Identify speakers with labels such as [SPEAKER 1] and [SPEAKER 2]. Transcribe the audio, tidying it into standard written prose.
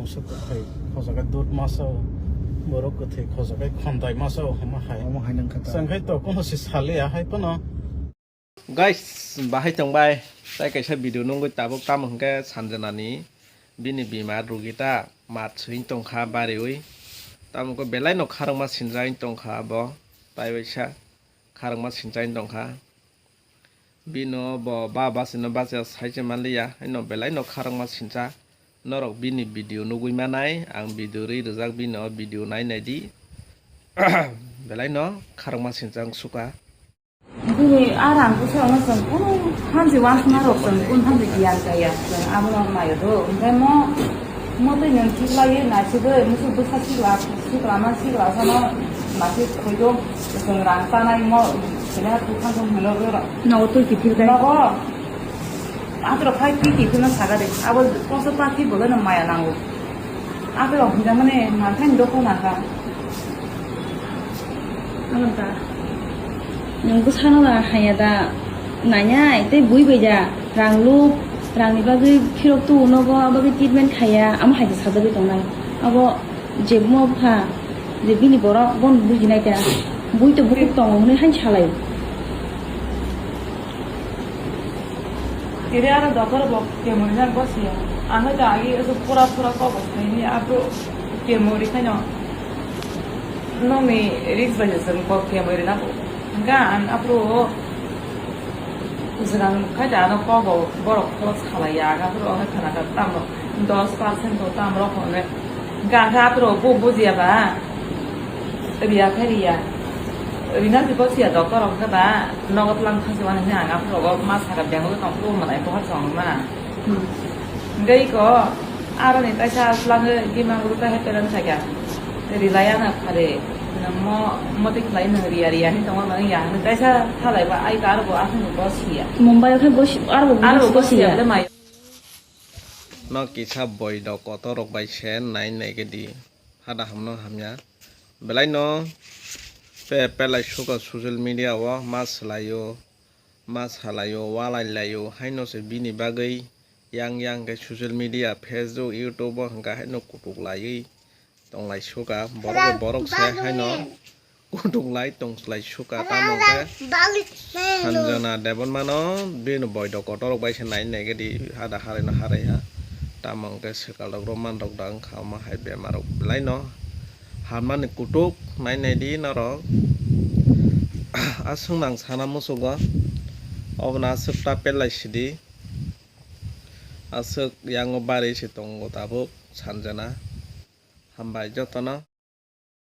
[SPEAKER 1] so có thể có cái đốt mà sao bữa đó có thể có cái khoan tay mà sao mà hay năng khát sang cái tổ cũng nó sẽ xả lẻ hay phân nó guys bahai trong bay tại cái video nông cái tabok tam hằng cái sản dân này bini bima rugita mat suin tong kha bari ui tam ko belai no kharang ma sinjain tong kha bo tai baisa kharang ma sinjain tong kha bino bo ba sino ba ja saije malia no belai no kharang ma sinja norok bini video nugui manai ang video ri rejak bino video nai nai di belai no kharang ma sinjang suka
[SPEAKER 2] 그 아랑 구성은 한지 완성하러 군 한지 기한가야 아무나 마요도 근데 뭐 되는 기라에 나치도 무슨 부사시라 시라서나 마치 거기도 무슨 랑사나 뭐 그냥 부산 좀 하려고 나 어떻게 기필돼 나고 아들 파이피 기는 사가래 아버 버스 파티 보는 마야 나고 아들 혼자만에 만탄 놓고 나가 그런다 nunggu sana lah hanya dah nanya itu bui beja rang lu rang ni bagi kiro tu nopo bagi treatment kaya am haji sada betul nai abo jebmo pha jebi ni borok bon bui jinai ta bui tu bui tong ni han chalai kira ada dokter bok kemudian bos ya anu lagi itu pura-pura kok bos ini aku kemudian kan no me risk banyak sengkok kemudian aku kan 앞으로 우스랑 가자 너 거고 뭐로 또 살아야 앞으로 하나가 땅으로 2% 땅으로 보내 그러니까 앞으로 보지야 봐 비야 페리야 우리가 그것이야 너 거로 봐 너가 플랑 가서 하는 게 아니야 앞으로 마 사람 장도 또 뭐라 또 하죠 엄마 그러니까 이거 알아내 다시 플랑을 기만으로 다 했다는 자기야 리라야나 파래 mau tik lain negeri area ni tengok mana ya, nanti saya thalai ba ai kar bo asan bo sia. Mumbai kan bo arbo sia.
[SPEAKER 1] Nó kỳ sa bồi đầu có to rọc bài xén này này cái đi, hada ham nó ham nhá. Belai nó pe lại số cái social media wa mas halayo wa layo hay nó sẽ bini bagai yang cái social media Facebook YouTube hangga hay nó kutuk lại tong lai suka borok se hai no kutung lai tong lai suka ta no ke hanjana devon mano bin boy do kotor bai se nai ne ke di hada hare na hare ha ta mong ke sekal dok roman dok dang kha ma hai be marok lai no haman kutuk nai ne di no ro asung nang sana musuga obna sukta pel lai sidi asuk yang obare se tong go tabuk sanjana hambai jotono